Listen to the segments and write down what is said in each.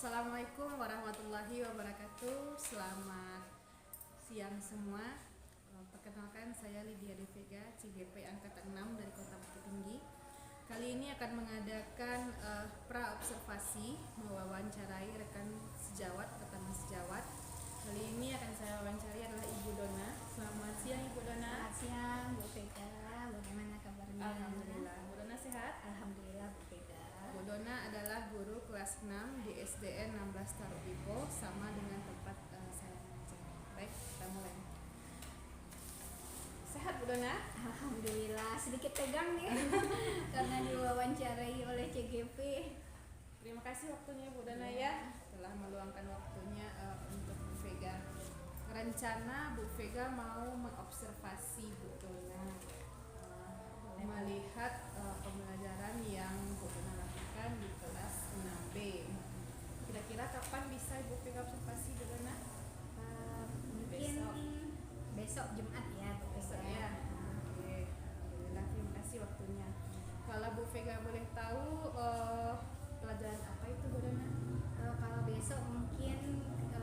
Assalamualaikum warahmatullahi wabarakatuh. Selamat siang semua. Perkenalkan, saya Lydia De Vega, CGP Angkatan 6 dari Kota Bukit Tinggi. Kali ini akan mengadakan pra-observasi mewawancarai rekan sejawat atau teman sejawat. Kali ini akan saya wawancari adalah Ibu Dona. Selamat siang Ibu Dona. Selamat siang Bu Vega, bagaimana kabarnya? Alhamdulillah. Bu Dona sehat? Alhamdulillah Bu Vega. Bu Dona adalah guru kelas 6 di SDN 16 Tarubipo, sama dengan tempat saya mengajar. Baik, kita mulai. Sehat Bu Dona? Alhamdulillah, sedikit tegang nih karena diwawancarai oleh CGP. Terima kasih waktunya Bu Dona ya, telah meluangkan waktunya untuk Bu Vega. Rencana Bu Vega mau mengobservasi Bu Dona, melihat pembelajaran yang Bu Dona lakukan di kelas 6B. Kira-kira kapan bisa Ibu Vega observasi Bu Dona? Mungkin besok Jumat ya Bu Besok Vega. ya. Oke, alhamdulillah, terima kasih waktunya. Kalau Bu Vega boleh tahu pelajaran apa itu Bu Dona? Kalau besok mungkin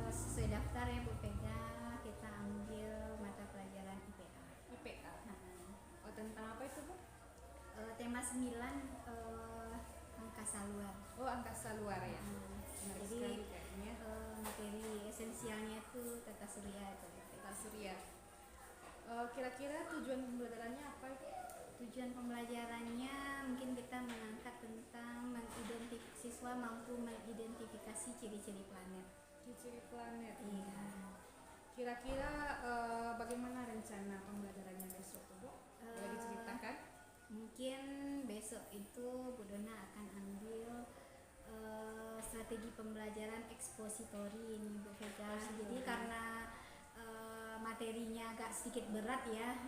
sesuai daftar ya Bu Vega, kita ambil mata pelajaran IPA. IPA. Oh, tentang apa itu Bu? Tema 9 angkasa luar. Oh, angkasa luar ya. Menarik Jadi sekali kayaknya. materi esensialnya itu tata surya itu. Tata surya. Kira-kira tujuan pembelajarannya apa itu? Tujuan pembelajarannya mungkin kita mengangkat tentang siswa mampu mengidentifikasi ciri-ciri planet. Ciri-ciri planet. Iya. Kira-kira bagaimana rencana pembelajarannya besok tuh Bu? Boleh diceritakan? Mungkin besok itu Bu Dona akan ambil strategi pembelajaran ekspositori ini Bu Vega. Jadi karena materinya agak sedikit berat ya,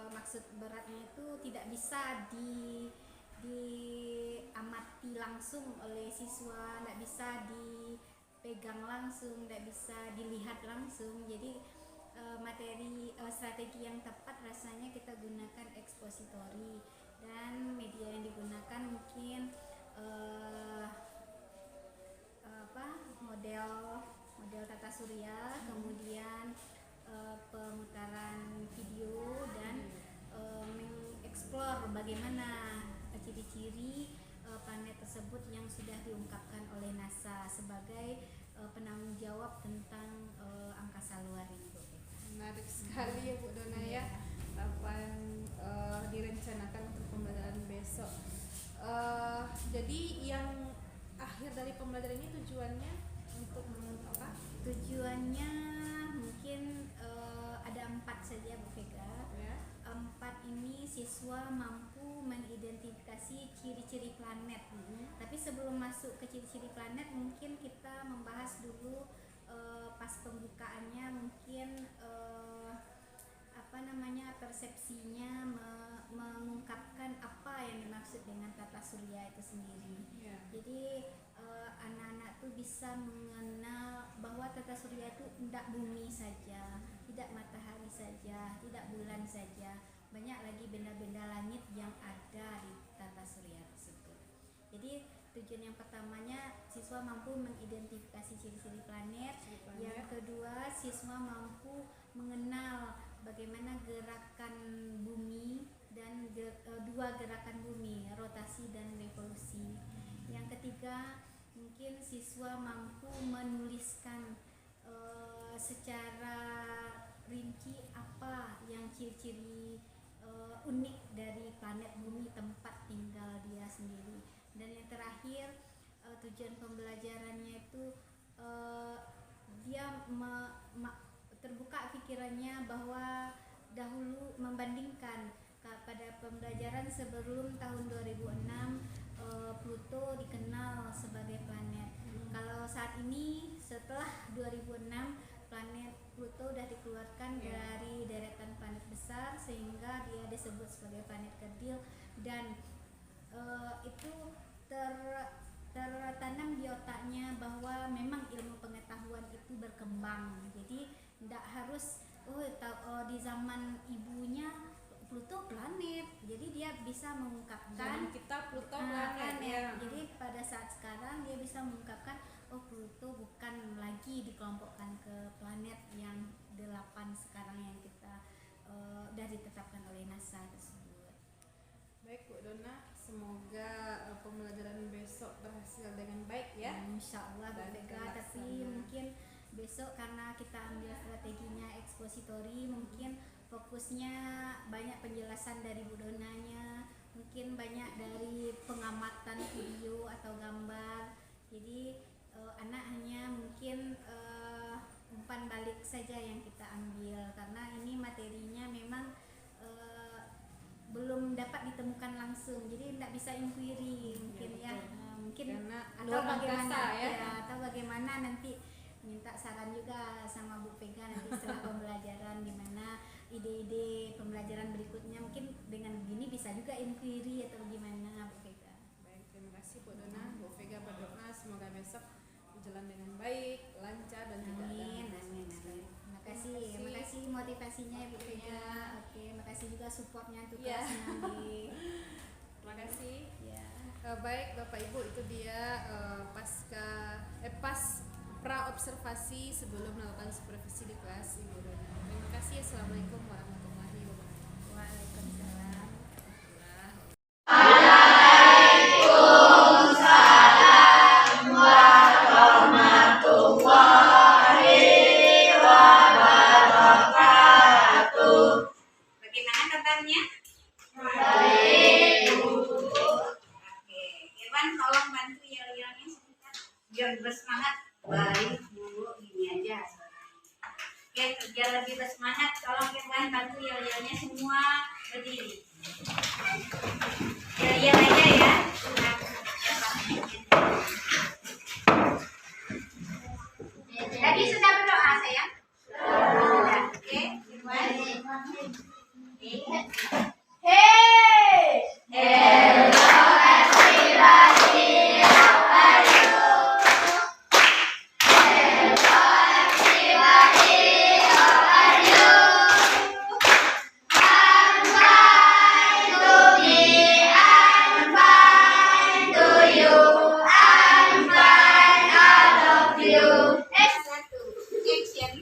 maksud beratnya itu tidak bisa diamati langsung oleh siswa, tidak bisa dipegang langsung, tidak bisa dilihat langsung. Jadi strategi yang tepat rasanya kita gunakan ekspositori, dan media yang digunakan mungkin model tata surya, kemudian pemutaran video dan mengeksplor bagaimana ciri-ciri planet tersebut yang sudah diungkapkan oleh NASA sebagai penanggung jawab tentang angkasa luar ini Bu. Menarik sekali ya Bu Dona ya. Kapan direncanakan untuk pembelajaran besok? Jadi yang akhir dari pembelajaran ini tujuannya untuk apa? Tujuannya mungkin ada 4 saja Bu Vega. Ya. 4 ini siswa mampu mengidentifikasi ciri-ciri planet. Tapi sebelum masuk ke ciri-ciri planet, mungkin kita membahas dulu pas pembukaannya mungkin persepsinya mengungkapkan apa yang dimaksud dengan tata surya itu sendiri. Yeah. Jadi anak-anak tuh bisa mengenal bahwa tata surya itu tidak bumi saja, tidak matahari saja, tidak bulan saja, banyak lagi benda-benda langit yang ada di tata surya tersebut. Jadi tujuan yang pertamanya siswa mampu mengidentifikasi ciri-ciri planet. Yang kedua, siswa mampu mengenal bagaimana gerakan bumi dan dua gerakan bumi, rotasi dan revolusi. Yang ketiga, mungkin siswa mampu menuliskan secara rinci apa yang ciri-ciri unik dari planet bumi, tempat tinggal dia sendiri. Dan yang terakhir, tujuan pembelajarannya itu dia terbuka pikirannya bahwa dahulu membandingkan pada pembelajaran sebelum tahun 2006 Pluto dikenal sebagai planet. Kalau saat ini setelah 2006 planet Pluto sudah dikeluarkan dari deretan planet besar sehingga dia disebut sebagai planet kerdil, dan itu tertanam di otaknya bahwa memang ilmu pengetahuan itu berkembang. Jadi tidak harus di zaman ibunya Pluto planet, jadi dia bisa mengungkapkan zaman kita Pluto planet ya. Jadi pada saat sekarang dia bisa mengungkapkan oh Pluto bukan lagi dikelompokkan ke planet yang 8 sekarang yang kita udah ditetapkan oleh NASA tersebut. Baik Bu Dona, semoga pembelajaran besok berhasil dengan baik ya. Insya Allah Bu Dan Vega, tapi terlaksana. mungkin besok karena kita ambil strateginya ekspositori, mungkin fokusnya banyak penjelasan dari Bu Donanya, mungkin banyak dari pengamatan video atau gambar. Jadi anak hanya mungkin umpan balik saja yang kita ambil, karena ini materinya memang belum dapat ditemukan langsung, jadi tidak bisa inquiry mungkin ya, mungkin Karena atau luar bagaimana angkasa, ya. atau bagaimana nanti minta saran juga sama Bu Vega nanti setelah pembelajaran, gimana ide-ide pembelajaran berikutnya, mungkin dengan begini bisa juga inquiry atau gimana Bu Vega. Baik, terima kasih Bu Dona. Bu Vega berdoa semoga besok berjalan dengan baik, lancar dan tidak ada Amin, hambatan amin, sama sekali. amin. Terima kasih motivasinya ya Bu Vega. Oke, makasih juga supportnya untuk Iya. kelas nanti. Terima kasih. Ya. Baik Bapak Ibu, itu dia pas pra observasi sebelum melakukan supervisi di kelas Ibu Dona. Terima kasih. Assalamualaikum warahmatullahi wabarakatuh. Waalaikumsalam. Bagaimana kabarnya? Baik. Oke, Irwan tolong bantu yel-yelnya sebentar biar bersemangat. Baik Bu, gini aja suaranya. Oke, kerja lebih bersemangat. Tolong Irwan bantu yel-yelnya semua berdiri. Yel-yel aja ya. Tadi sudah berdoa sayang? Sudah. Oke, Irwan. Action.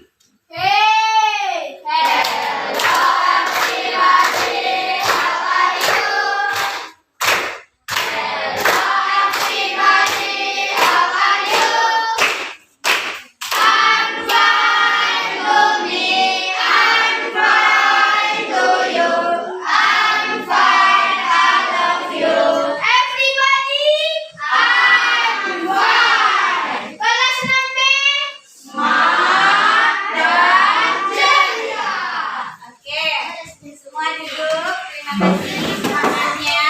Oke, semua duduk. Terima kasih semangatnya.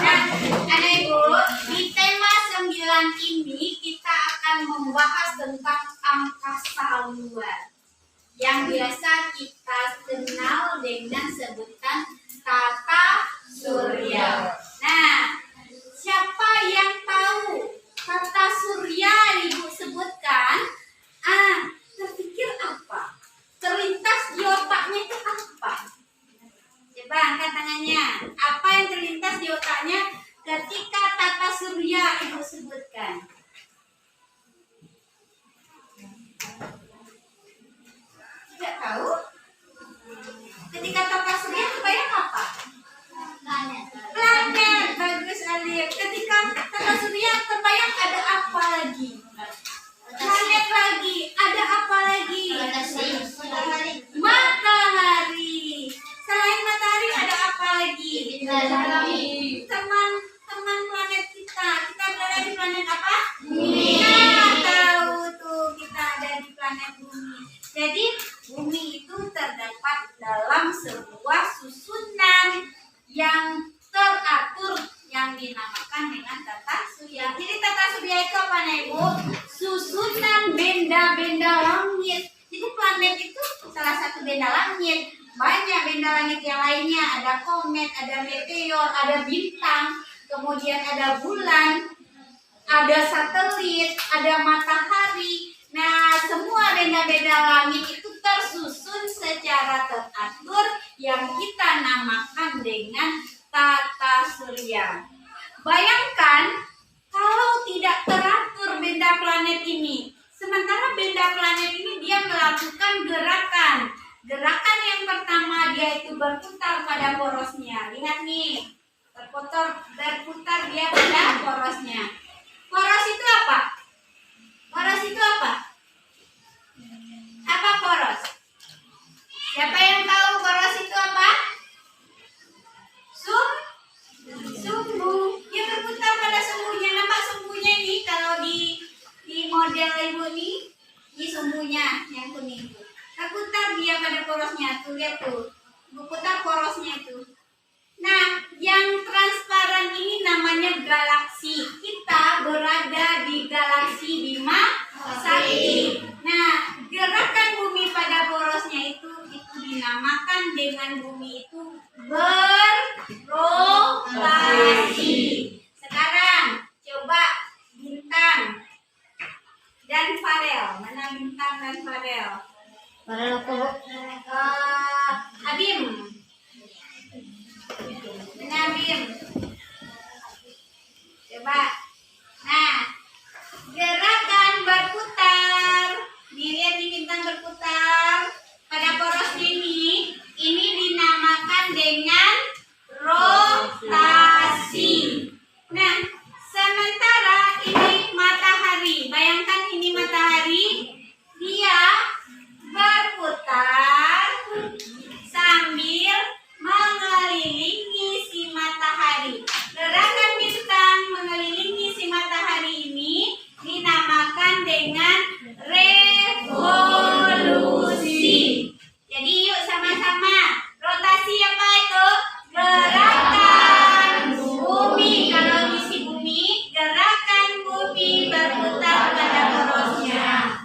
Nah, anak ibu, di tema 9 ini kita akan membahas tentang angkasa luar yang biasa kita kenal dengan sebutan tata surya. Nah, siapa yang tahu tata surya ibu sebutkan? Terpikir apa? Terlintas di otaknya itu apa? Coba angkat tangannya. Apa yang terlintas di otaknya ketika tata surya ibu sebutkan? Tidak tahu? Ketika tata surya kebayang apa? Planet. Bagus Alif. Ketika tata surya terbayang ada apa lagi? Planet lagi. Ada apa lagi? Matahari. Selain matahari ada apa lagi? Teman-teman planet kita. Kita berada di planet apa? Bumi. Nah, tahu tuh kita ada di planet bumi. Jadi bumi itu terdapat dalam sebuah susunan yang teratur yang dinamakan dengan tata surya. Jadi tata surya itu apa nih Ibu? Susunan benda-benda langit. Jadi planet itu salah satu benda langit. Banyak benda langit yang lainnya. Ada komet, ada meteor, ada bintang, kemudian ada bulan, ada satelit, ada matahari. Nah, semua benda-benda langit itu tersusun secara teratur yang kita namakan dengan tata surya. Bayangkan kalau tidak teratur benda planet tiga planet ini dia melakukan gerakan. Gerakan yang pertama dia itu berputar pada porosnya. Lihat nih, berputar dia pada porosnya. Poros itu apa? Poros itu apa? Apa poros? Siapa yang tahu poros itu apa? Sumbu. Dia berputar pada sumbunya. Nampak sumbunya ini kalau di model ibu nih, ini sumbunya yang kuning itu. Berputar dia pada porosnya. Tuh lihat tuh, berputar porosnya itu. Nah, yang transparan ini namanya galaksi. Kita berada di galaksi Bima Sakti. Nah, gerakan bumi pada porosnya itu dinamakan dengan bumi itu berotasi. Sekarang coba Bintang dan Farel. Mana Bintang dan Farel? Farel aku. Abim. Mana Abim? Coba. Nah, gerakan berputar. Dilihat di Bintang berputar pada poros ini dinamakan dengan rotasi. Nah, sementara ini matahari. Bayangkan ini matahari, dia berputar sambil mengelilingi si matahari. Gerakan Bintang mengelilingi si matahari ini dinamakan dengan revolusi. Jadi yuk sama-sama. Rotasi apa itu? Gerakan bumi. Kalau misi bumi, gerakan bumi berputar pada porosnya.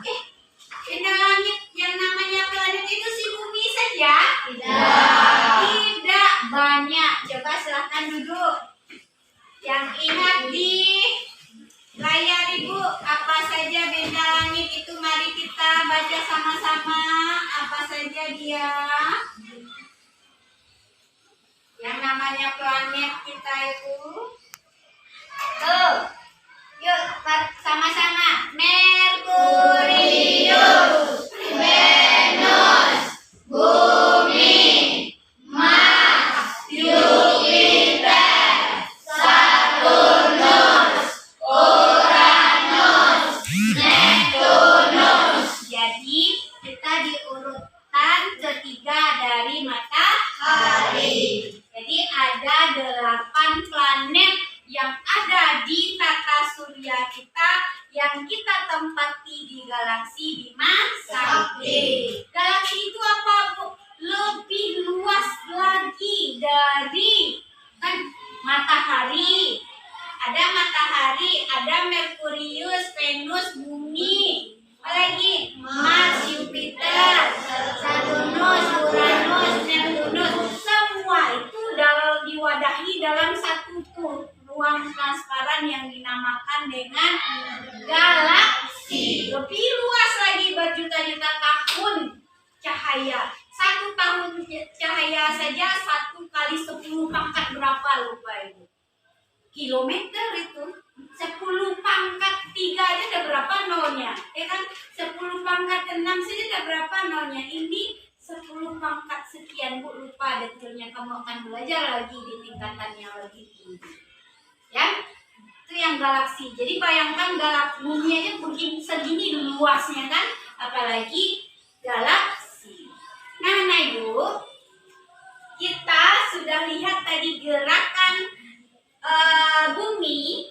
Benda langit yang namanya planet itu si bumi saja? Tidak banyak. Coba silahkan duduk. Yang ingat di layar ibu apa saja benda langit itu, mari kita baca sama-sama apa saja dia. Yang namanya planet kita itu. Tuh. Yuk sama-sama. Merkurius, Venus, Bumi, Mars, Jupiter, Saturnus, Uranus, Neptunus. Jadi kita di urutan ketiga dari matahari. Jadi ada 8 planet yang ada di tata surya kita yang kita tempati di galaksi Bima Sakti. Galaksi itu apa, Bu? Lebih luas lagi dari kan matahari. Ada matahari, ada Merkurius, Venus, Bumi. Apalagi Mars, Jupiter, Saturnus, Uranus, Neptunus. Semua itu diwadahi dalam satu ruang transparan yang dinamakan dengan galaksi. Lebih luas lagi, berjuta-juta tahun cahaya. 1 tahun cahaya saja 1 kali 10 pangkat berapa lupa ibu? Kilometer itu. 10 pangkat 3 aja ada berapa nolnya? Ya kan? 10 pangkat 6 saja ada berapa nolnya? Ini 10 pangkat sekian, Bu, lupa detailnya. Kamu akan belajar lagi di tingkatan yang lebih tinggi. Ya, itu yang galaksi. Jadi bayangkan bumi aja begini segini luasnya kan, apalagi galaksi. Nah, Ibu, kita sudah lihat tadi gerakan bumi.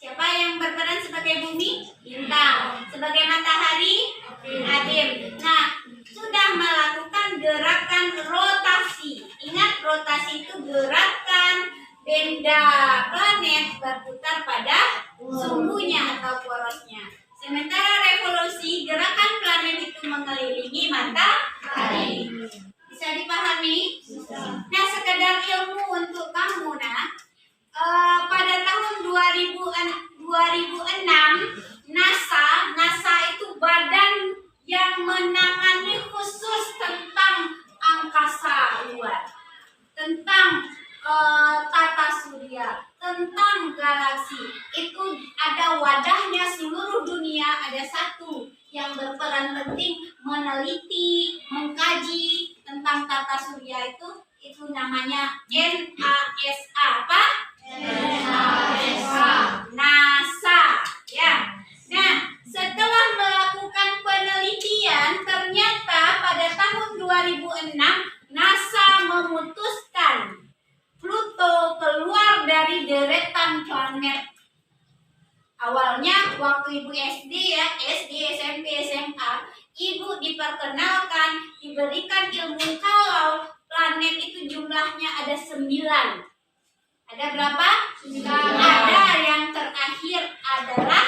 Siapa yang berperan sebagai bumi? Bintang. Sebagai matahari? Abim. Nah, sudah melakukan gerakan rotasi. Ingat, rotasi itu gerakan benda planet berputar pada sumbunya atau porosnya. Sementara revolusi, gerakan planet itu mengelilingi matahari. Bisa dipahami? Nah, sekedar ilmu untuk kamu, pada tahun 2006 NASA itu badan yang menangani khusus tentang angkasa luar, tentang tata surya, tentang galaksi. Itu ada wadahnya seluruh dunia, ada satu berperan penting meneliti, mengkaji tentang tata surya itu namanya NASA. Apa? NASA, ya. Nah, setelah melakukan penelitian, ternyata pada tahun 2006 NASA memutuskan Pluto keluar dari deretan planet. Awalnya waktu Ibu SD ya, SD, SMP, SMA, Ibu diperkenalkan, diberikan ilmu kalau planet itu jumlahnya ada 9. Ada berapa? 9. Ada yang terakhir adalah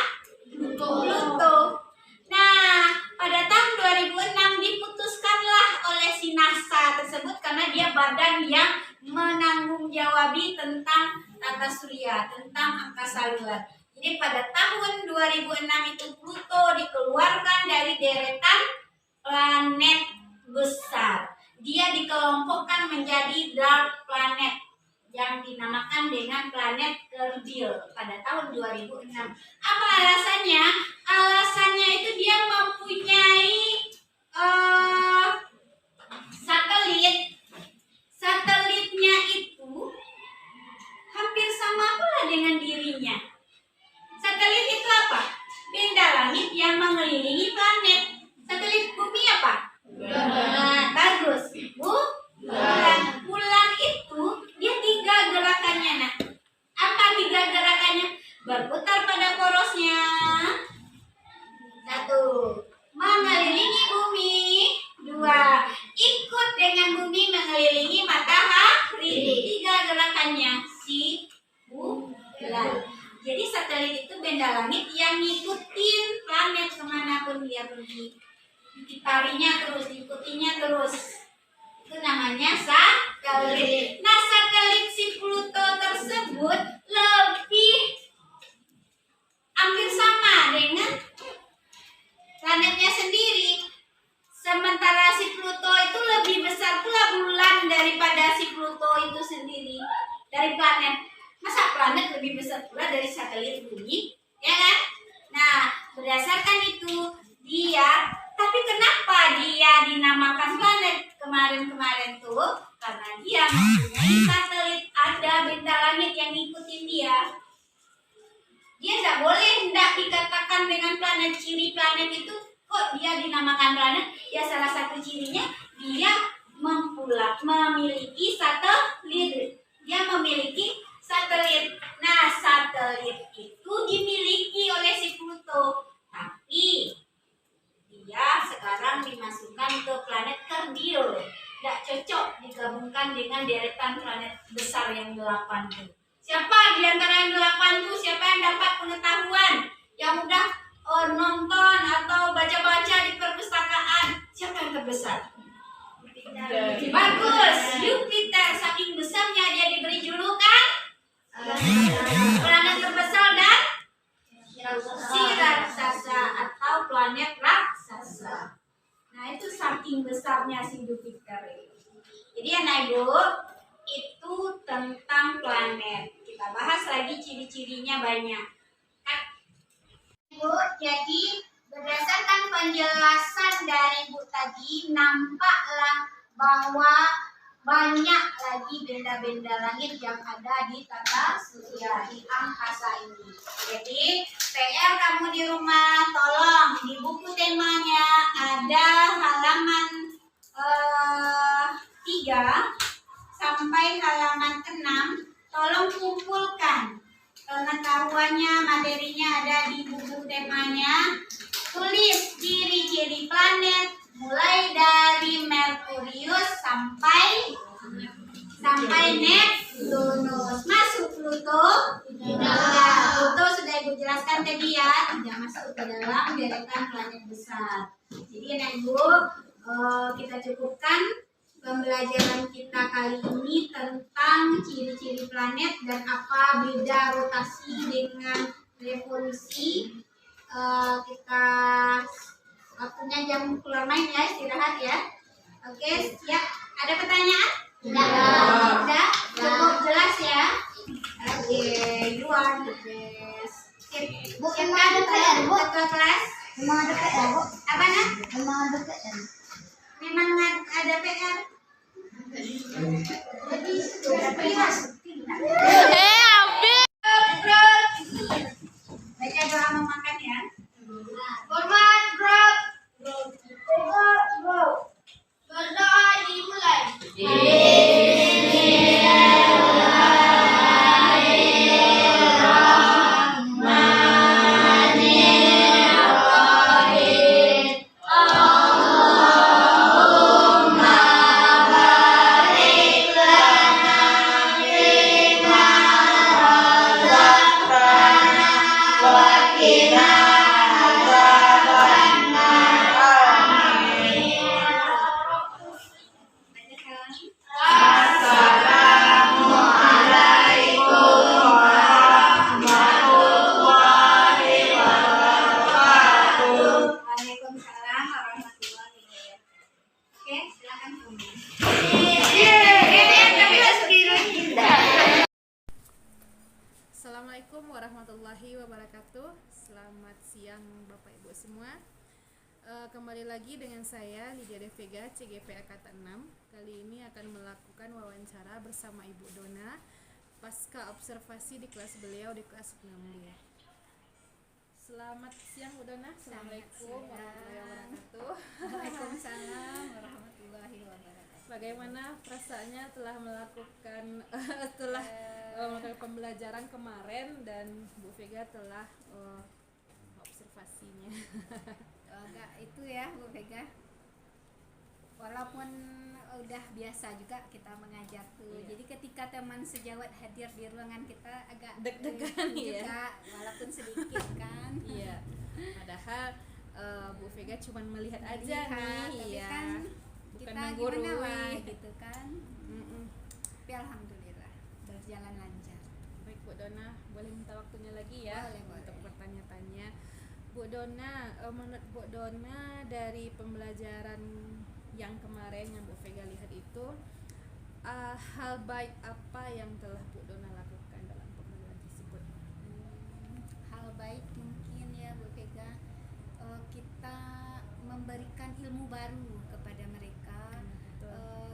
Pluto. Nah, pada tahun 2006 diputuskanlah oleh si NASA tersebut karena dia badan yang menanggung-jawabi tentang tata surya, tentang angkasa luar. Jadi pada tahun 2006 itu Pluto dikeluarkan dari deretan planet besar. Dia dikelompokkan menjadi dark planet yang dinamakan dengan planet kerdil pada tahun 2006. Apa alasannya? Alasannya itu dia mempunyai satelit. Satelitnya itu hampir sama pula dengan dirinya. Satelit itu apa? Benda langit yang mengelilingi planet. Satelit bumi apa? Bulan. Bagus. Bulan. Bulan itu dia 3 gerakannya. Nah, apa 3 gerakannya? Berputar pada porosnya. 1. Mengelilingi bumi. 2. Ikut dengan bumi mengelilingi matahari. 3 gerakannya si bulan. Jadi satelit itu benda langit yang ngikutin planet kemanapun dia pergi. Ditarinya terus, diikutinya terus. Itu namanya satelit. Nah, satelit si Pluto tersebut lebih hampir sama dengan planetnya sendiri. Sementara si Pluto itu lebih besar pula bulan daripada si Pluto itu sendiri. Dari planet. Masa planet lebih besar pula dari satelit bumi? Ya kan? Nah, berdasarkan itu dia, tapi kenapa dia dinamakan planet kemarin-kemarin tuh? Karena dia mempunyai satelit, ada benda langit yang ngikutin dia. Dia tidak boleh tidak dikatakan dengan planet. Ciri planet itu kok dia dinamakan planet? Ya salah satu cirinya dia memiliki satelit. Dia memiliki satelit. Nah, satelit itu dimiliki oleh si Pluto, tapi dia sekarang dimasukkan ke planet kerdil. Tidak cocok digabungkan dengan deretan planet besar yang 8 itu. Siapa di antara yang 8 itu? Siapa yang dapat pengetahuan? Yang udah nonton atau baca-baca di perpustakaan? Siapa yang terbesar? Bagus, Jupiter. Saking besarnya dia diberi julukan planet terbesar dan si raksasa atau planet raksasa. Nah, itu saking besarnya si Jupiter. Jadi anak ibu, itu tentang planet. Kita bahas lagi ciri-cirinya banyak. Bu, jadi berdasarkan penjelasan dari Bu tadi, nampaklah bahwa banyak lagi benda-benda langit yang ada di tata surya, di angkasa ini. Jadi PR kamu di rumah, tolong di buku temanya ada halaman 3 sampai halaman 6. Tolong kumpulkan pengetahuannya, materinya ada di buku temanya. Tulis ciri-ciri planet mulai dari Merkurius sampai Neptunus. Masuk Pluto? Tidak. Pluto sudah Ibu jelaskan tadi ya, tidak masuk ke dalam deretan planet besar. Jadi anak Ibu, kita cukupkan pembelajaran kita kali ini tentang ciri-ciri planet dan apa beda rotasi dengan revolusi. Kita waktunya jam keluar main ya, istirahat ya. Oke, siap. Ada pertanyaan? Tidak. Cukup jelas ya. Oke, you are the best. Siap kan ketua kelas? Memang ada PR. Apa nak? Memang ada PR. Memang ada PR. Jadi sudah PR. Baca doa mau makan ya. Hormat bro. Bro. Berdoa dimulai. Waalaikumsalam warahmatullahi wabarakatuh. Oke, silakan Bumi. Assalamualaikum warahmatullahi wabarakatuh. Selamat siang Bapak Ibu semua. Kembali lagi dengan saya Lydia De Vega, CGP Angkatan 6. Kali ini akan melakukan wawancara bersama Ibu Dona pasca observasi di kelas beliau di kelas 6. Selamat siang Bu Dona. Assalamualaikum warahmatullahi wabarakatuh. Waalaikumsalam warahmatullahi wabarakatuh. Bagaimana perasaannya telah melakukan pembelajaran kemarin dan Bu Vega telah observasinya? Agak itu ya Bu Vega. Walaupun udah biasa juga kita mengajar tuh. Iya. Jadi ketika teman sejawat hadir di ruangan kita agak Deg-degan ya. juga, walaupun sedikit kan. Iya. Padahal Bu Vega cuma melihat aja Lihat, nih, tapi ya. kan Bukan kita menggurui. gimana lah gitu kan. Mm-mm. Tapi alhamdulillah berjalan lancar. Baik Bu Dona, boleh minta waktunya lagi ya Boleh. untuk bertanya-tanya. Bu Dona, menurut Bu Dona dari pembelajaran yang kemarin yang Bu Vega lihat itu, hal baik apa yang telah Bu Dona lakukan dalam pembelajaran tersebut? Hal baik mungkin ya Bu Vega, kita memberikan ilmu baru kepada mereka.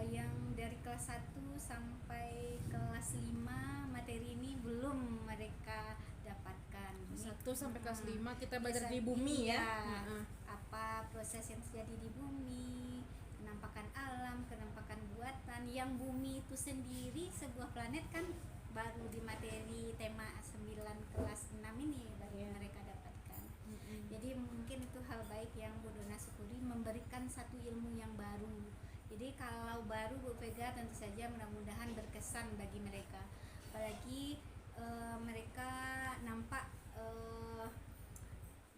Yang dari kelas 1 sampai kelas 5 materi ini belum mereka dapatkan. 1 sampai kelas 5 kita belajar Bisa- di bumi ya. iya. Heeh. Apa proses yang terjadi di bumi, kenampakan alam, kenampakan buatan. Yang bumi itu sendiri sebuah planet kan baru di materi tema 9 kelas 6 ini baru Iya. mereka dapatkan. Mm-mm. Jadi mungkin itu hal baik yang Bu Dona syukuri, memberikan satu ilmu yang baru. Jadi kalau baru Bu Vega tentu saja mudah-mudahan berkesan bagi mereka. Apalagi mereka nampak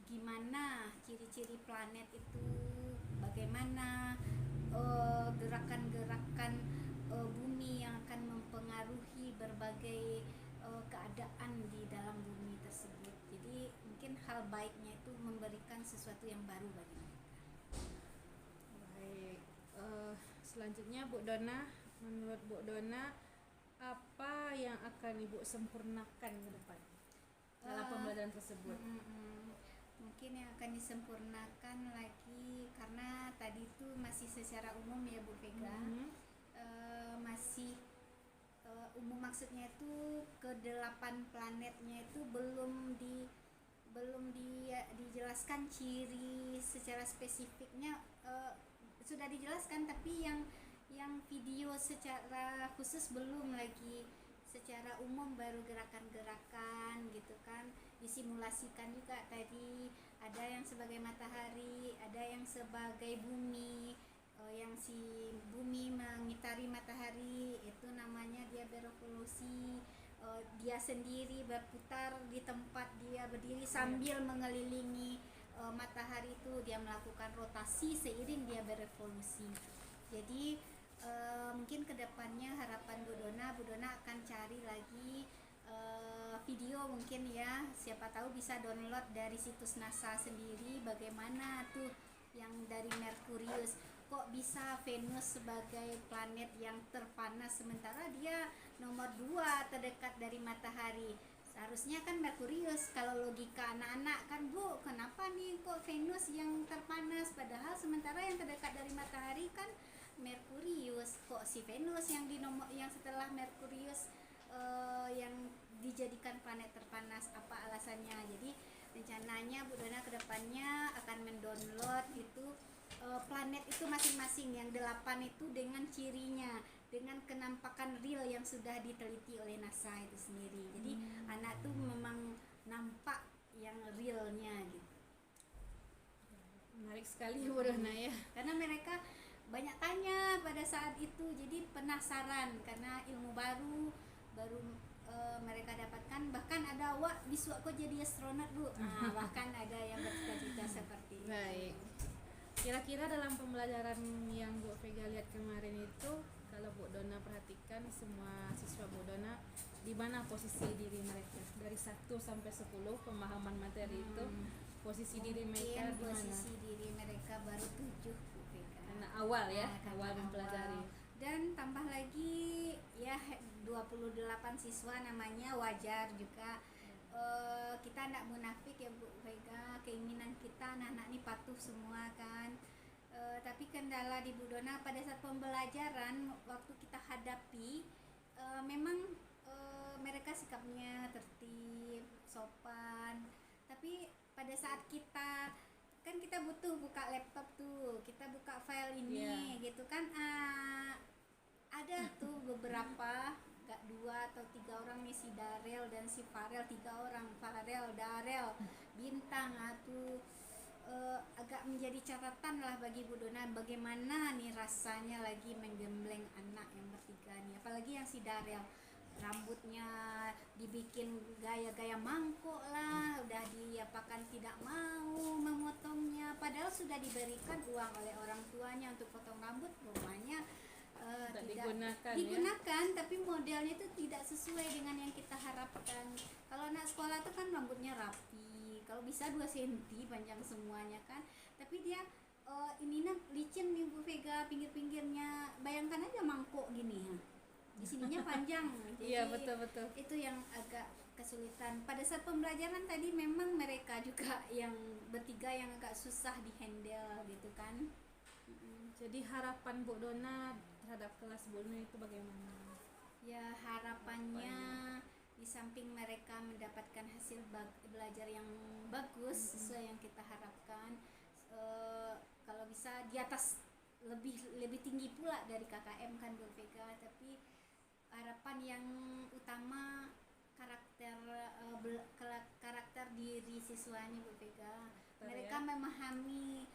gimana ciri-ciri planet itu, bagaimana gerakan-gerakan bumi yang akan mempengaruhi berbagai keadaan di dalam bumi tersebut. Jadi mungkin hal baiknya itu memberikan sesuatu yang baru bagi mereka. Baik, selanjutnya Bu Dona, menurut Bu Dona apa yang akan Ibu sempurnakan ke depan dalam pembelajaran tersebut? Mungkin yang akan disempurnakan lagi, karena tadi itu masih secara umum ya Bu Vega. Masih umum, maksudnya itu ke-8 planetnya itu belum dijelaskan ciri secara spesifiknya. Sudah dijelaskan, tapi yang video secara khusus belum lagi. Secara umum baru gerakan-gerakan gitu kan, disimulasikan juga tadi. Ada yang sebagai matahari, ada yang sebagai bumi. Yang si bumi mengitari matahari itu namanya dia berevolusi. Dia sendiri berputar di tempat dia berdiri sambil mengelilingi matahari itu, dia melakukan rotasi seiring dia berevolusi. Jadi mungkin kedepannya harapan Bu Dona akan cari lagi video mungkin ya, siapa tahu bisa download dari situs NASA sendiri, bagaimana tuh yang dari Merkurius, kok bisa Venus sebagai planet yang terpanas sementara dia nomor 2 terdekat dari matahari. Seharusnya kan Merkurius. Kalau logika anak-anak kan, Bu, kenapa nih kok Venus yang terpanas, padahal sementara yang terdekat dari matahari kan Merkurius. Kok si Venus yang di nomor yang setelah Merkurius yang dijadikan planet terpanas, apa alasannya? Jadi rencananya Bu Dona kedepannya akan mendownload itu planet itu masing-masing yang 8 itu dengan cirinya, dengan kenampakan real yang sudah diteliti oleh NASA itu sendiri. Jadi anak tuh memang nampak yang realnya gitu. Menarik sekali Bu Dona ya. Karena mereka banyak tanya pada saat itu, jadi penasaran karena ilmu baru mereka dapatkan. Bahkan ada awak bisu aku jadi astronot, Bu. Bahkan ada yang bercita-cita seperti itu. Baik. Kira-kira dalam pembelajaran yang Bu Vega lihat kemarin itu, kalau Bu Dona perhatikan semua siswa Bu Dona, di mana posisi diri mereka? Dari 1 sampai 10 pemahaman materi itu, posisi diri mereka di mana? Posisi diri mereka baru 7, Bu Vega. Karena awal ya, Karena awal mempelajari. Dan tambah lagi ya 28 siswa namanya, wajar juga. Kita tidak munafik ya Bu Vega, keinginan kita anak-anak ini patuh semua kan. Tapi kendala di Bu Dona pada saat pembelajaran waktu kita hadapi, memang mereka sikapnya tertib, sopan. Tapi pada saat kita kan kita butuh buka laptop tuh, kita buka file ini gitu kan, ada tuh beberapa, gak 2 atau 3 orang nih, si Darel dan si Farel, 3 orang, Farel, Darel, Bintang tuh agak menjadi catatan lah bagi Bu Dona, bagaimana nih rasanya lagi menggembleng anak yang bertiga nih, apalagi yang si Darel, rambutnya dibikin gaya-gaya mangkok lah, udah diapakan tidak mau memotongnya, padahal sudah diberikan uang oleh orang tuanya untuk potong rambut, rumahnya tidak digunakan ya? Tapi modelnya itu tidak sesuai dengan yang kita harapkan. Kalau anak sekolah itu kan rambutnya rapi, kalau bisa 2 cm panjang semuanya kan, tapi dia ininya licin nih Bu Vega, pinggir-pinggirnya, bayangkan aja mangkok gini ya, di sininya panjang. Jadi iya, betul. Itu yang agak kesulitan pada saat pembelajaran tadi. Memang mereka juga yang bertiga yang agak susah dihandle gitu kan. Jadi harapan Bu Dona terhadap kelas Bu Dona itu bagaimana? Ya harapannya di samping mereka mendapatkan hasil belajar yang bagus sesuai yang kita harapkan, kalau bisa di atas lebih tinggi pula dari KKM kan Bu Vega. Tapi harapan yang utama karakter diri siswanya Bu Vega. Mereka memahami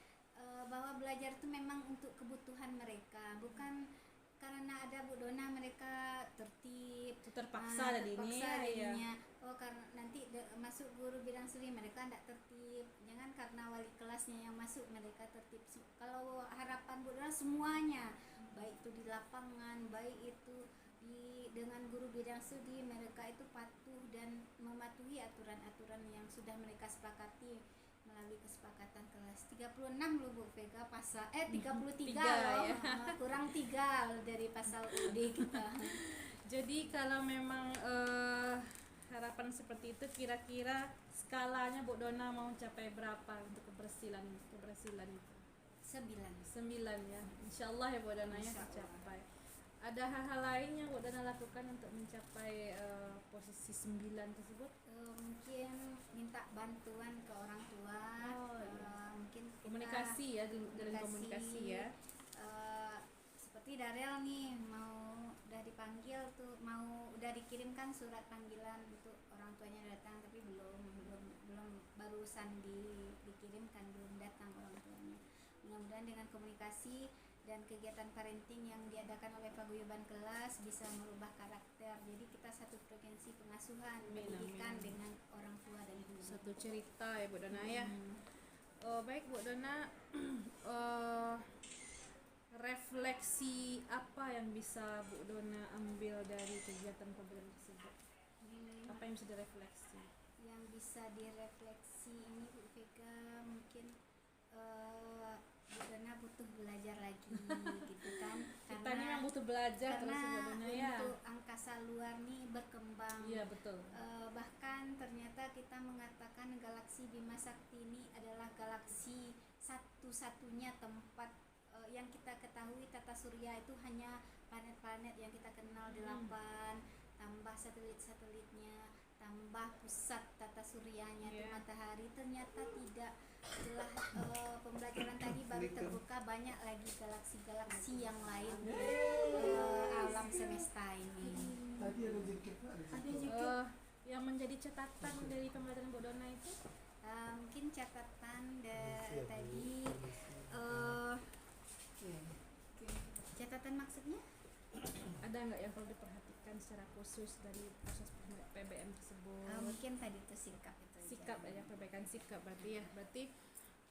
bahwa belajar itu memang untuk kebutuhan mereka, bukan karena ada Bu Dona mereka tertib, terpaksa jadinya. Oh, karena nanti masuk guru bidang studi mereka tidak tertib, jangan karena wali kelasnya yang masuk mereka tertib. Kalau harapan Bu Dona semuanya, baik itu di lapangan, baik itu dengan guru bidang studi, mereka itu patuh dan mematuhi aturan-aturan yang sudah mereka sepakati melalui kesepakatan kelas 36 loh Bu Vega, pasal 33 loh ya. Kurang 3 dari pasal UD kita. Jadi kalau memang harapan seperti itu, kira-kira skalanya Bu Dona mau capai berapa untuk keberhasilan itu? 9 ya, insyaallah ya Bu Dona ya tercapai. Ada hal-hal lain yang Bu Dona lakukan untuk mencapai posisi 9 tersebut? Mungkin minta bantuan ke orang tua, mungkin komunikasi ya, dalam komunikasi ya. Seperti Darel nih udah dipanggil tuh, udah dikirimkan surat panggilan untuk orang tuanya datang, tapi belum barusan dikirimkan, belum datang orang tuanya. Mudah-mudahan dengan komunikasi dan kegiatan parenting yang diadakan oleh paguyuban kelas bisa merubah karakter. Jadi kita satu frekuensi pengasuhan, pendidikan dengan orang tua dan guru. Satu cerita ya Bu Dona ya. Baik Bu Dona, refleksi apa yang bisa Bu Dona ambil dari kegiatan pembelajaran tersebut? Apa yang bisa direfleksi? Yang bisa direfleksi ini Bu Vega, mungkin karena butuh belajar lagi gitu kan, Kita ini memang butuh belajar terus karena sebenarnya ya. untuk angkasa luar nih berkembang. Iya betul. Bahkan ternyata kita mengatakan galaksi Bima Sakti ini adalah galaksi satu-satunya tempat yang kita ketahui tata surya itu hanya planet-planet yang kita kenal 8, tambah satelit-satelitnya, tambah pusat tata suryanya itu matahari. Ternyata tidak, setelah pembelajaran tadi baru terbuka banyak lagi galaksi-galaksi yang lain di alam semesta ini. Yang menjadi catatan dari pembelajaran Bu Dona itu Mungkin catatan tadi catatan maksudnya ada nggak yang perlu diperhatikan secara khusus dari proses PBM tersebut? mungkin tadi itu sikap Ya, perbaikan sikap berarti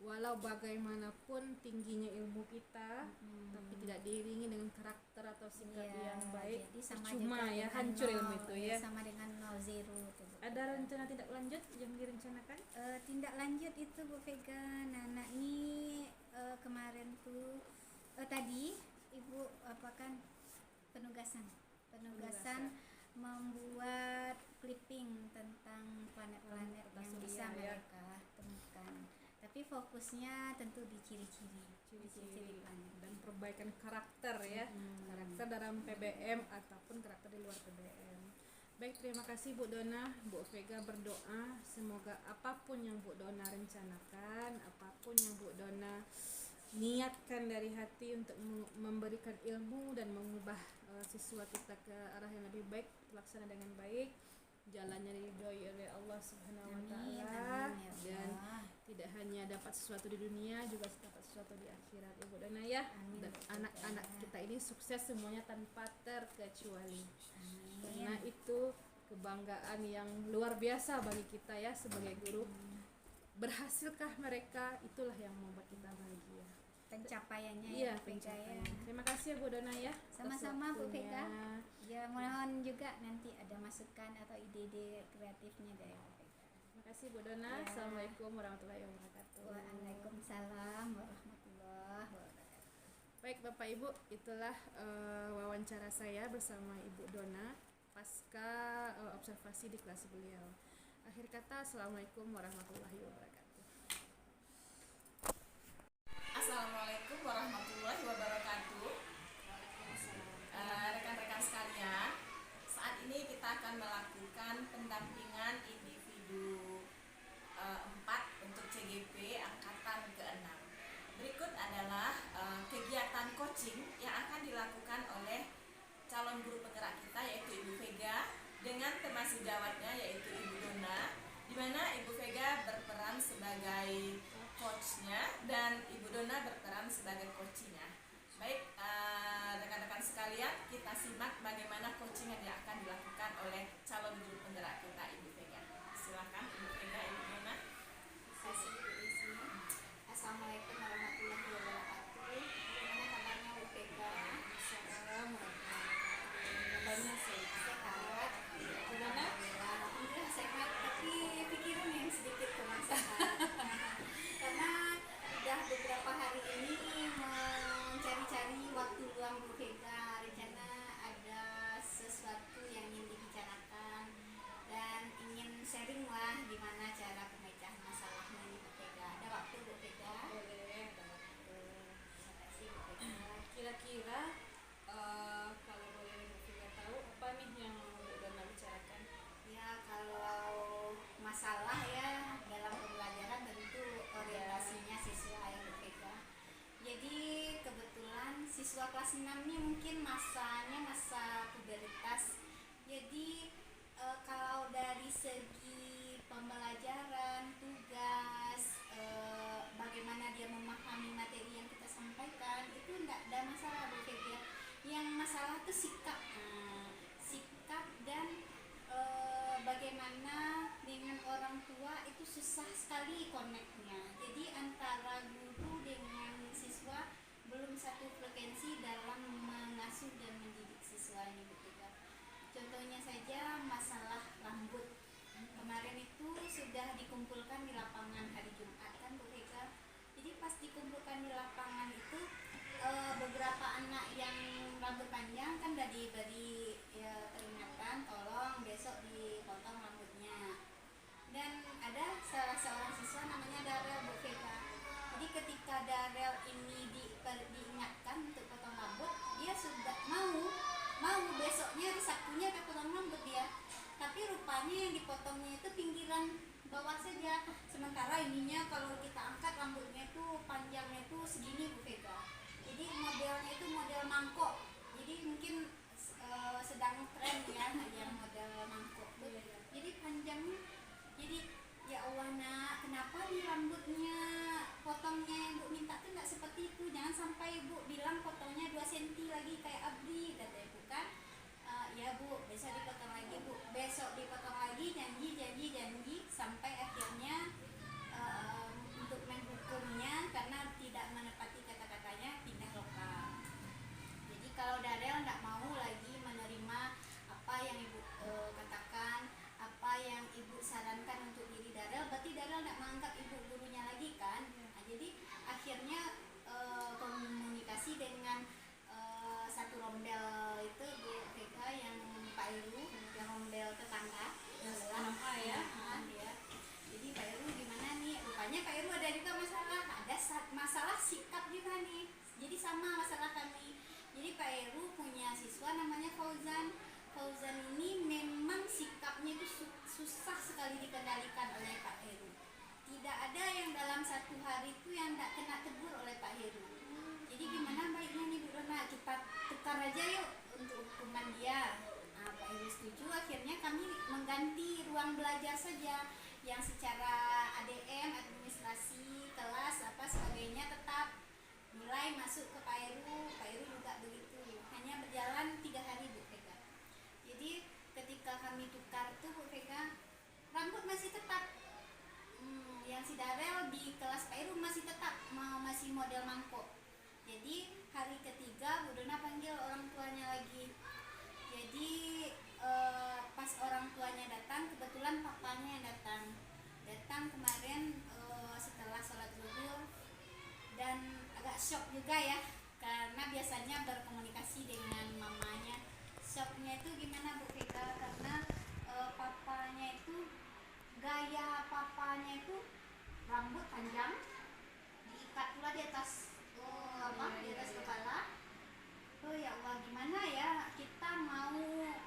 walau bagaimanapun tingginya ilmu kita, tapi tidak diiringi dengan karakter atau sikap yang baik, jadi sama cuma juga ya dengan hancur nol, ilmu itu ya. sama dengan 0 gitu. Ada rencana tindak lanjut yang direncanakan? Tindak lanjut itu Bu Vega, Nana ini kemarin tuh tadi Ibu apakan penugasan membuat clipping tentang planet-planet yang bisa mereka temukan. Tapi fokusnya tentu di ciri-ciri planet dan perbaikan karakter ya, karakter dalam PBM ataupun karakter di luar PBM. Baik, terima kasih Bu Dona. Bu Vega berdoa semoga apapun yang Bu Dona rencanakan, apapun yang Bu Dona niatkan dari hati untuk memberikan ilmu dan mengubah siswa kita ke arah yang lebih baik, terlaksana dengan baik, jalannya diridhoi oleh Allah Subhanahu wa taala, dan tidak hanya dapat sesuatu di dunia, juga dapat sesuatu di akhirat Ibu Dona ya. Dan anak-anak kita ini sukses semuanya tanpa terkecuali. Karena itu kebanggaan yang luar biasa bagi kita ya sebagai guru. Berhasilkah mereka, itulah yang membuat kita bahagia. Pencapaiannya Iya, ya, pencapaian. Terima kasih ya Bu Dona ya. Sama-sama Bu Vega. Ya, mohon juga nanti ada masukan atau ide-ide kreatifnya dari Bu Vega. Terima kasih Bu Dona. Assalamualaikum warahmatullahi wabarakatuh. Waalaikumsalam warahmatullahi wabarakatuh. Baik Bapak Ibu, itulah wawancara saya bersama Ibu Dona pasca observasi di kelas beliau. Akhir kata, Assalamualaikum warahmatullahi wabarakatuh. Assalamualaikum warahmatullahi wabarakatuh. Rekan-rekan sekalian, saat ini kita akan melakukan pendampingan individu 4 untuk CGP angkatan ke-6. Berikut adalah kegiatan coaching yang akan dilakukan oleh calon guru penggerak kita, yaitu Ibu Vega, dengan teman sejawatnya yaitu Ibu Dona, di mana Ibu Vega berperan sebagai coachnya dan Ibu Dona berperan sebagai coachnya. Baik, rekan-rekan sekalian, kita simak bagaimana coaching yang akan dilakukan oleh calon guru penggerak kita, Ibu Vega. Silakan Ibu Vega, Ibu Dona. Assalamualaikum warahmatullahi wabarakatuh. Bagaimana kabarnya Bu Vega? Kabarnya Sehat. Gimana? Alhamdulillah sehat, tapi pikiran yang sedikit kurang sehat. Karena udah beberapa hari ini mencari-cari waktu luang Bu Vega. Rencana ada sesuatu yang ingin dibicarakan dan ingin sharing lah gimana cara pemecahan masalahnya ini Bu Vega. Ada waktu Bu Vega? Boleh, ada waktu. Terima kasih Bu Vega. Kira-kira kalau boleh Ibu Vega tahu apa nih yang Bu Dona bicarakan? Ya, kalau masalah ya dalam pembelajaran tentu orientasinya siswa yang berbeda. Jadi kebetulan siswa kelas 6 ini mungkin masanya masa puberitas. Jadi kalau dari segi pembelajaran, tugas, bagaimana dia memahami materi yang kita sampaikan, itu tidak ada masalah Bu Vega. Yang masalah itu sikap dan bagaimana dengan orang tua itu susah sekali connect-nya. Jadi antara guru dengan siswa belum satu frekuensi dalam mengasuh dan mendidik siswa ini Bu Vega. Contohnya saja masalah rambut. Kemarin itu sudah dikumpulkan di lapangan hari Jumat kan Bu Vega. Jadi pas dikumpulkan di lapangan rambut panjang kan udah diberi ya, peringatan tolong besok dipotong rambutnya. Dan ada salah seorang siswa namanya Darel Bu Vega. Jadi ketika Darel ini diingatkan untuk potong rambut, dia sudah mau besoknya hari Sabtunya dia potong rambut dia. Tapi rupanya yang dipotongnya itu pinggiran bawah saja. Sementara ininya kalau kita angkat rambutnya itu panjangnya itu segini Bu Vega. Jadi modelnya itu model mangkok. Jadi mungkin sedang tren ya yang model mangkok tuh. Jadi panjangnya, jadi ya Allah nak, kenapa nih rambutnya potongnya yang Bu minta tuh nggak seperti itu, jangan sampai Bu bilang potongnya 2 cm lagi kayak Abdi, kata Ibu kan. Ya Bu, besok dipotong lagi Bu, besok dipotong lagi, janji sampai akhirnya untuk menghukumnya karena tidak menepati kata-katanya pindah lokal. Jadi kalau Darel nggak mau lagi menerima apa yang Ibu katakan, apa yang Ibu sarankan untuk diri Darel, berarti Darel nggak menganggap Ibu gurunya lagi kan. Nah, jadi akhirnya komunikasi dengan satu rombel itu Bu Vega yang Pak Heru, yang rombel tetangga yang sebelah ya. Dia. Jadi Pak Heru gimana nih? Rupanya Pak Heru ada juga masalah sikap juga nih. Jadi sama masalah kami. Jadi Pak Heru punya siswa namanya Fauzan. Fauzan ini memang sikapnya itu susah sekali dikendalikan oleh Pak Heru. Tidak ada yang dalam 1 hari itu yang tidak kena tegur oleh Pak Heru. Jadi gimana baiknya nih Bu Dona, kita tukar aja yuk untuk hukuman dia. Nah, Pak Heru setuju, akhirnya kami mengganti ruang belajar saja yang secara ADM, administrasi, kelas, apa sebagainya tetap nilai masuk ke Pak Heru juga begitu. Hanya berjalan 3 hari Bu Vega. Jadi ketika kami tukar tuh Bu Vega, rambut masih tetap yang si Darel di kelas Pak Heru masih tetap masih model mangkok. Jadi hari ketiga Bu Dona panggil orang tuanya lagi. Jadi pas orang tuanya datang, kebetulan papanya yang datang kemarin setelah sholat zuhur, dan agak shock juga ya karena biasanya berkomunikasi dengan mamanya. Shocknya itu gimana Bu Vega, karena papanya itu gaya papanya itu rambut panjang diikat pula di atas di atas kepala. Ya Allah, gimana ya kita mau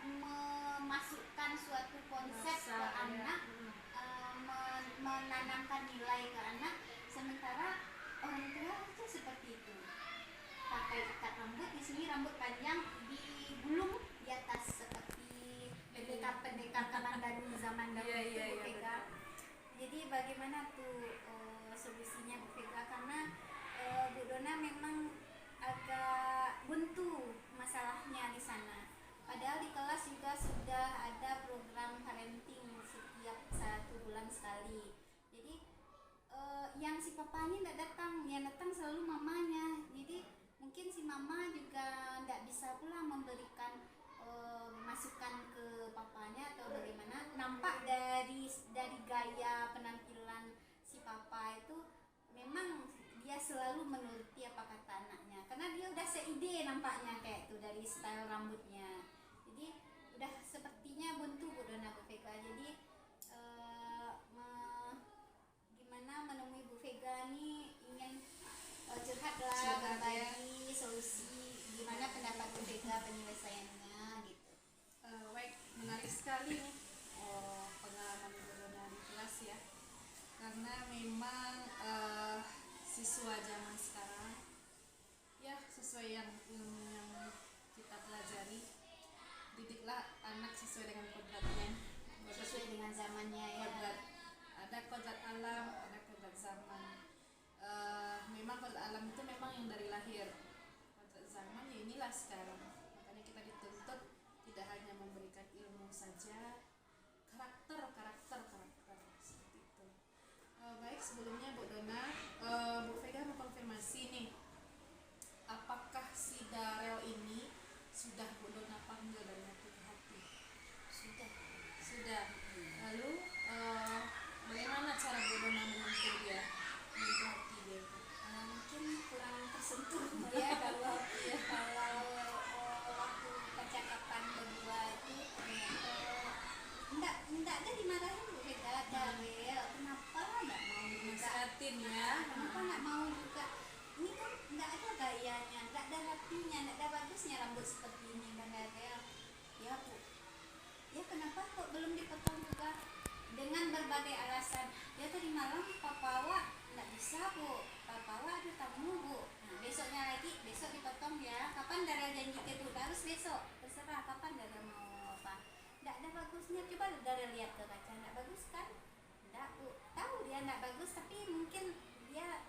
memasukkan suatu konsep ke anak, menanamkan nilai ke anak, sementara orang tua itu seperti itu, pakai ikat rambut, di sini rambut panjang digulung di atas seperti pendekar Kamandanu zaman dahulu Bu Vega. Jadi bagaimana tuh solusinya Bu Vega, karena Bu Dona memang agak buntu masalahnya di sana. Padahal di kelas juga sudah ada program parenting setiap 1 bulan sekali. Jadi yang si papa ini tidak datang, yang datang selalu mamanya. Jadi mungkin si mama juga tidak bisa pula memberikan masukan ke papanya atau bagaimana. Nampak dari gaya penampilan si papa itu memang dia selalu menuruti apa kata anaknya, karena dia udah seide nampaknya kayak itu dari style rambutnya. Jadi udah sepertinya buntu Bu Dona Bu Vega. Jadi gimana menemui Bu Vega nih, ingin curhat lah, berbagi solusi, gimana pendapat Bu Vega penyelesaiannya gitu. Baik, menarik sekali nih pengalaman Bu Dona di kelas ya, karena memang siswa zaman sekarang ya sesuai yang kita pelajari, didiklah anak sesuai dengan kodratnya, Sesuai dengan zamannya ya. kodrat, ada kodrat alam, ada kodrat zaman. Memang kodrat alam itu memang yang dari lahir, kodrat zaman ya inilah sekarang. Makanya kita dituntut tidak hanya memberikan ilmu saja, karakter seperti itu. Baik, sebelumnya Bu Dona, Bu Vega mau konfirmasi nih, apakah si Darel ini sudah Bu Dona panggil dari hati ke hati? Sudah. Lalu bagaimana cara Bu Dona menyentuh dia, menyentuh hati dia? Mungkin kurang tersentuh ya kalau diliatin ya. Kenapa nggak mau juga? Ini kan nggak ada gayanya, nggak ada rapinya, nggak ada bagusnya rambut seperti ini kan Darel. Ya Bu, ya kenapa kok belum dipotong juga? Dengan berbagai alasan. Ya tadi malam Papa Wa nggak bisa Bu, Papa Wa ada tamu Bu. Nah, besoknya lagi, besok dipotong ya. Kapan Darel janji ke Bu? Harus besok. Terserah kapan Darel mau apa. Nggak ada bagusnya. Coba Darel lihat ke kaca, nggak bagus kan? Nggak Bu, tahu dia nggak bagus, tapi mungkin dia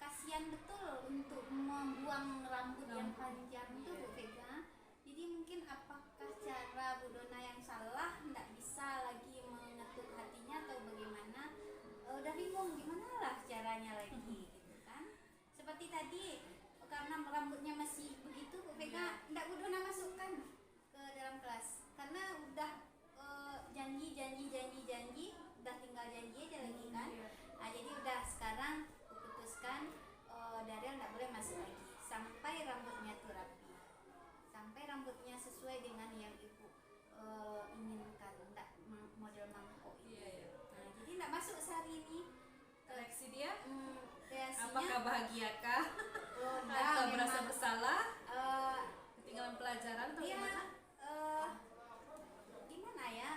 kasihan betul untuk membuang rambut yang panjang itu Bu Vega. Jadi mungkin apakah cara Bu Dona yang salah, nggak bisa lagi mengetuk hatinya atau bagaimana? Udah bingung gimana lah caranya lagi gitu kan. Seperti tadi karena rambutnya masih begitu Bu Vega, nggak Bu Dona masukkan ke dalam kelas karena udah janji, udah tinggal janji aja lagi kan. Nah, jadi udah sekarang putuskan Darel nggak boleh masuk lagi sampai rambutnya tuh rapi, sampai rambutnya sesuai dengan yang ibu inginkan, nggak model mangkok itu. Nah, jadi nggak masuk sehari ini. Reaksi dia? Reaksinya, Apakah bahagiakah? enggak, Atau merasa memang, bersalah? Ketinggalan pelajaran atau dia gimana? gimana ya,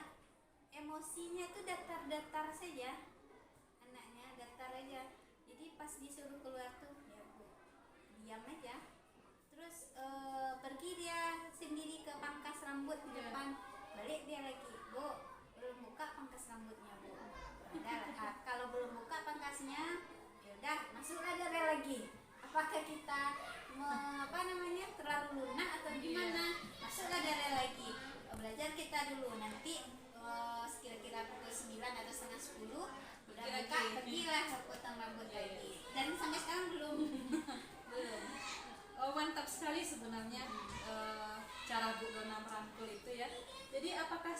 emosinya tuh datar-datar saja, anaknya datar aja. Jadi pas disuruh keluar tuh ya Bu, diam aja. Terus pergi dia sendiri ke pangkas rambut di depan, balik dia lagi, Bu belum buka pangkas rambutnya Bu. Udah, kalau belum buka pangkasnya ya udah masuklah Darel lagi. Apakah kita terlalu lunak atau gimana? Masuklah Darel lagi. Belajar kita dulu, nanti sekira-kira pukul 9 atau setengah 10 udah buka, pergilah potong rambut lagi. Dan sampai sekarang belum. Oh, mantap sekali sebenarnya cara Bu Dona merangkul itu ya. Jadi apakah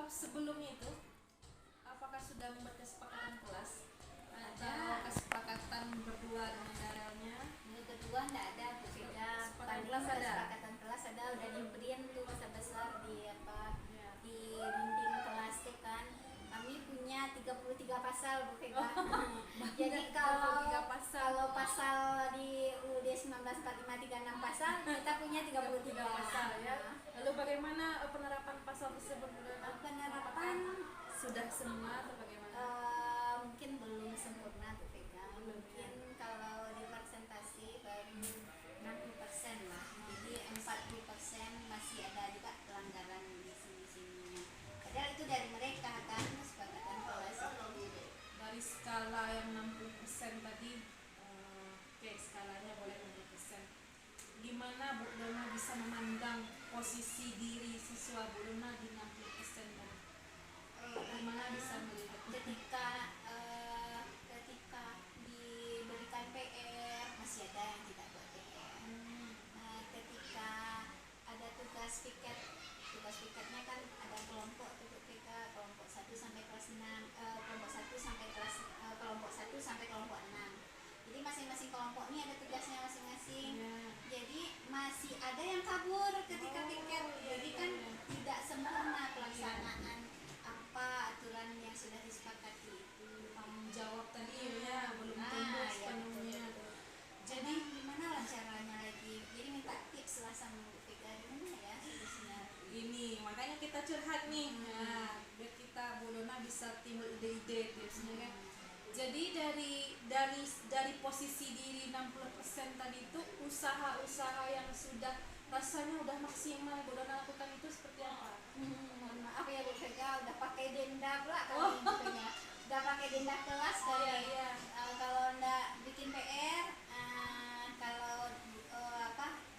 sebelumnya itu apakah sudah membuat kesepakatan kelas atau kesepakatan berdua dengan Darelnya? Yang kedua enggak ada, beda. Kesepakatan kelas ada? Kesepakatan kelas ada, udah diberiin tuh besar-besar di di dinding kelas tuh kan. Kami punya 33 pasal Bu Vega. Jadi kalau 33 pasal. kalau pasal di UUD 1945 36 pasal, kita punya 33 pasal ya. Lalu bagaimana penerapan pasal tersebut? Penerapan Sudah semua atau bagaimana? mungkin belum sempurna Bu Vega. Mungkin kalau di persentase baru 60% lah. Jadi 40% masih ada juga pelanggaran di sini-sininya. Padahal itu dari mereka kan, kesepakatan kelas itu. Dari skala yang 60% tadi, oke, skalanya boleh 60%. Gimana Bu Dona bisa memandang posisi diri siswa Bu Dona di 60% tadi? Gimana bisa melihat? Ketika diberikan PR masih ada yang tidak buat PR. Ketika ada tugas piketnya kan ada kelompok kelompok 1 sampai kelas 6, kelompok 1 sampai kelompok 6. Jadi masing-masing kelompok ini ada tugasnya masing-masing. Jadi masih ada yang kabur ketika piket. Jadi kan tidak sempurna pelaksanaan apa aturan yang sudah disepakati itu. Tanggung jawab tadi ya belum tumbuh sepenuhnya. Jadi gimana lah caranya lagi? Jadi minta tips lah sama Bu Vega, gimana ya tipsnya? Ini makanya kita curhat nih, nah, biar kita Bu Dona bisa timbul ide-ide tipsnya kan. Jadi dari posisi diri 60% tadi itu usaha-usaha yang sudah rasanya udah maksimal Bu Dona lakukan itu seperti apa? Mohon maaf ya Bu Vega, udah pakai denda pula kali infonya. Udah pakai denda kelas kali. Kalau ndak bikin PR, kalau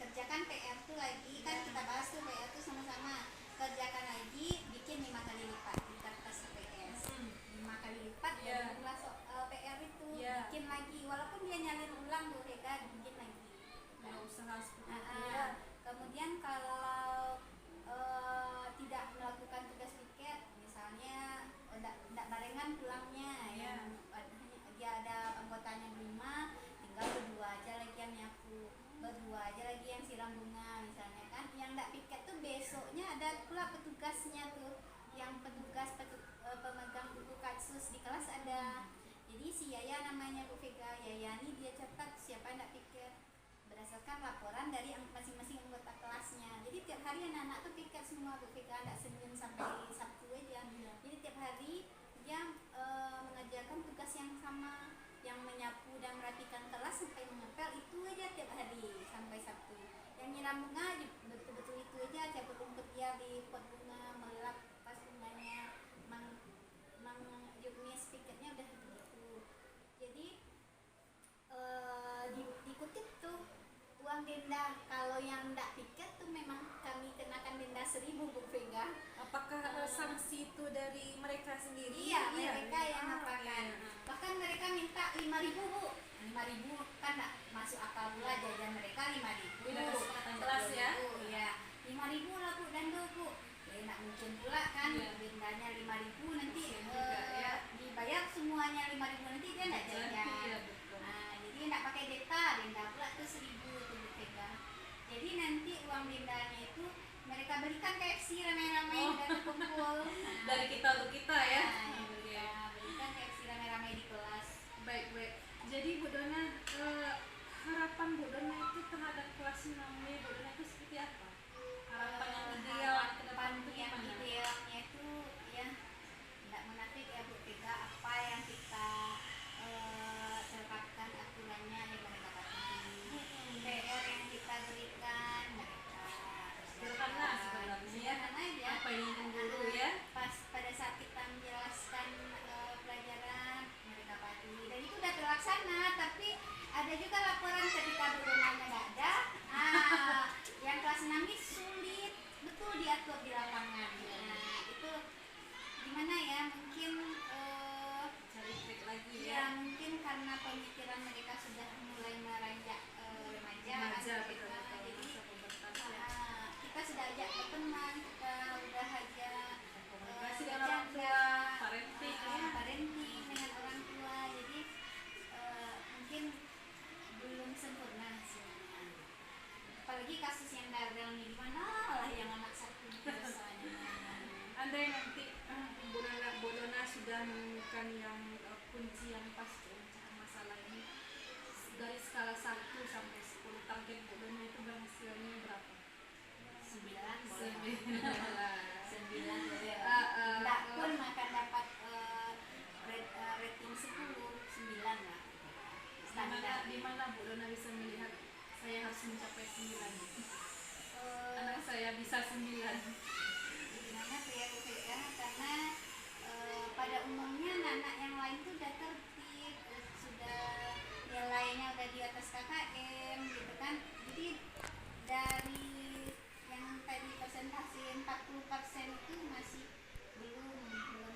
kerjakan PR tuh lagi kan kita bahas tuh PR tuh sama-sama. Kerjakan lagi, bikin 5 kali lipat di kertas PS. 5 kali lipat dari jumlah PR itu bikin lagi, walaupun dia nyalin ulang Bu Vega, bikin lagi. Usaha seperti itu ya. Kemudian kalau tidak melakukan tugas piket, misalnya tidak barengan namanya Bu Vega Yayani, dia catat siapa yang tidak piket berdasarkan laporan dari masing-masing anggota kelasnya. Jadi tiap hari anak-anak tuh piket semua Bu Vega, tidak Senin sampai Sabtu aja. Jadi tiap hari dia mengajarkan tugas yang sama, yang menyapu dan merapikan kelas sampai mengepel itu aja tiap hari sampai Sabtu. Yang nyiram bunga betul-betul itu aja, cabut rumput dia di pot bunga, melap pas bunganya, juknis piketnya udah begitu. Jadi dikutip tuh uang denda. Kalau yang enggak piket tuh memang kami kenakan denda 1.000 Bu Vega. Apakah sanksi itu dari mereka sendiri? Iya, mereka yang Ah, apakan. iya. Bahkan mereka minta 5.000 Bu. 5.000 kan enggak masuk akal pula, jajan mereka 5.000. Udah kesepakatan kelas ya? Iya. 5.000 lah Bu denda Bu. Ya enggak mungkin pula kan Iya. dendanya 5.000 nanti Kasian juga, ya. dibayar semuanya 5.000 nanti dia enggak Iya, jajan. betul. Nah, jadi enggak pakai data, denda pula tuh 1.000 tuh Bu Vega. Jadi nanti uang dendanya itu mereka berikan KFC rame-rame dan kumpul. Dari kita untuk kita ya. Nah, ya, berikan KFC rame-rame di kelas. Baik. Jadi Bu Dona, harapan Bu Dona itu terhadap kelas 6B Bu Dona itu seperti apa? Harapan yang ideal ke depan itu yang gimana? idealnya itu ya tidak munafik ya Bu Vega, apa yang kita terapkan aturannya ya mereka patuhi. PR yang kita berikan mereka Sederhana sebenarnya ya. sederhana aja. Apa yang ingin guru ya? Pas pada saat kita menjelaskan pelajaran mereka patuhi dan itu udah terlaksana. Tapi ada juga laporan ketika berenangnya nggak ada, yang kelas 6 ini sulit betul diatur di lapangan. Nah itu gimana ya, mungkin Cari trik lagi ya ya. mungkin karena pemikiran mereka sudah mulai meranjak remaja kan, Remaja, gitu. betul. Jadi Masa pubertas ya. kita sudah ajak berteman, kita udah ajak Komunikasi dengan orang tua, parenting ya. parenting dengan orang tua. Jadi mungkin belum sempurna hasilnya. Apalagi kasus yang gagal nih, di mana lah yang anak satu biasanya. Andai nanti Bu Dona sudah menemukan yang kunci yang pas untuk masalah ini, dari skala 1 sampai 10 target Bu Dona itu berhasilnya berapa? 9 boleh. 9. 9 boleh. Ah, Enggak pun akan dapat rating 10, 9 lah. Standar. Di mana Bu Dona bisa melihat saya harus mencapai 9? Anak saya bisa 9. Gimana tuh ya Bu Vega? Karena pada umumnya anak yang lain tuh udah tertib, sudah nilainya udah di atas KKM gitu kan. Jadi dari yang tadi persentase 40% itu masih belum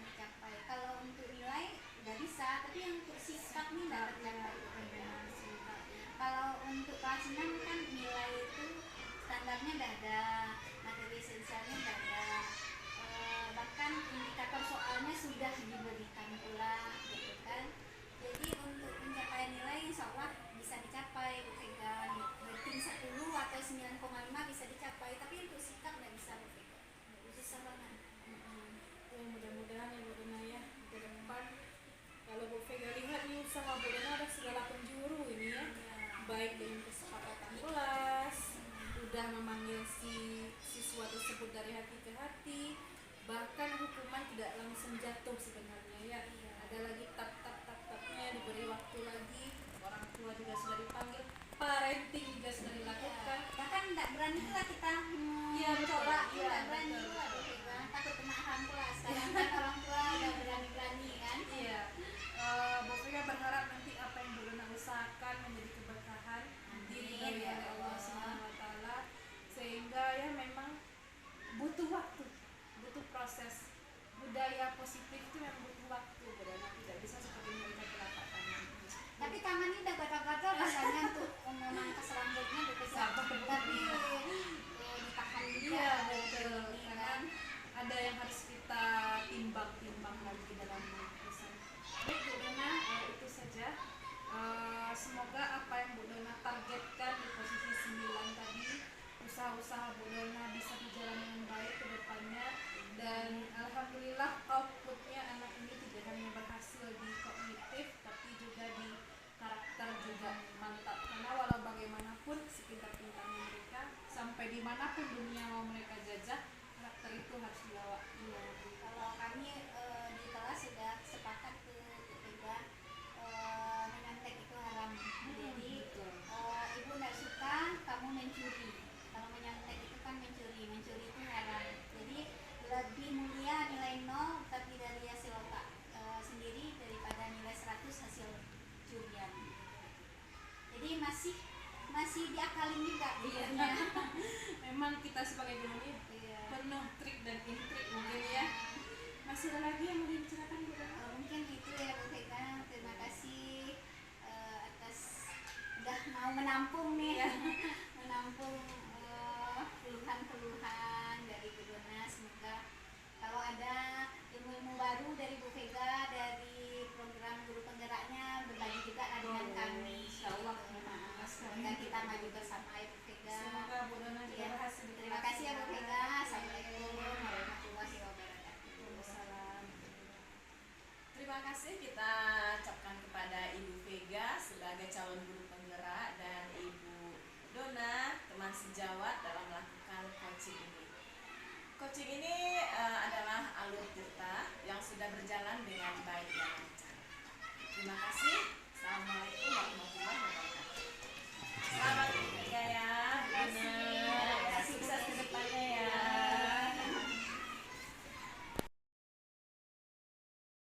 dicapai. Kalau untuk nilai udah bisa, tapi yang untuk sikap nih nggak tercapai Bu Vega. Kalau untuk kelas 6 kan nilai itu standarnya udah ada, materi esensialnya udah ada, bahkan indikator soalnya sudah diberikan pula gitu kan. Jadi untuk pencapaian nilai insya Allah bisa dicapai Bu Vega. Rating 10 atau 9,5 bisa dicapai, tapi untuk sikap nggak bisa Bu Vega, susah banget. Mudah-mudahan ya Bu Dona ya, ke depan kalau Bu Vega lihat nih usaha Bu Dona ada segala penjuru ini ya, baik dengan kesepakatan kelas, udah memanggil si siswa tersebut dari hati ke hati, bahkan hukuman tidak langsung jatuh sebenarnya ya. Ada lagi ini masih diakalin juga Iya. bukunya. Memang kita sebagai guru ini Iya. penuh trik dan intrik mungkin ya. Masih ada lagi yang mau dibicarakan Bu Dona? Mungkin itu ya Bu Vega. Terima kasih atas udah mau menampung nih ya. Menampung keluhan-keluhan dari Bu Dona. Semoga kalau ada ilmu-ilmu baru dari Bu Vega, dari program guru penggeraknya, berbagi juga lah dengan kami. Insyaallah. Semoga kita maju bersama ya Bu Vega. Semoga Bu Dona juga Iya. berhasil. Terima kasih ya Bu Vega. Assalamualaikum warahmatullahi wabarakatuh. Waalaikumsalam. Terima kasih kita ucapkan kepada Ibu Vega sebagai calon guru penggerak dan Ibu Dona teman sejawat dalam melakukan coaching ini. Coaching ini adalah alur kita yang sudah berjalan dengan baik dan lancar. Terima kasih. Assalamualaikum warahmatullahi wabarakatuh.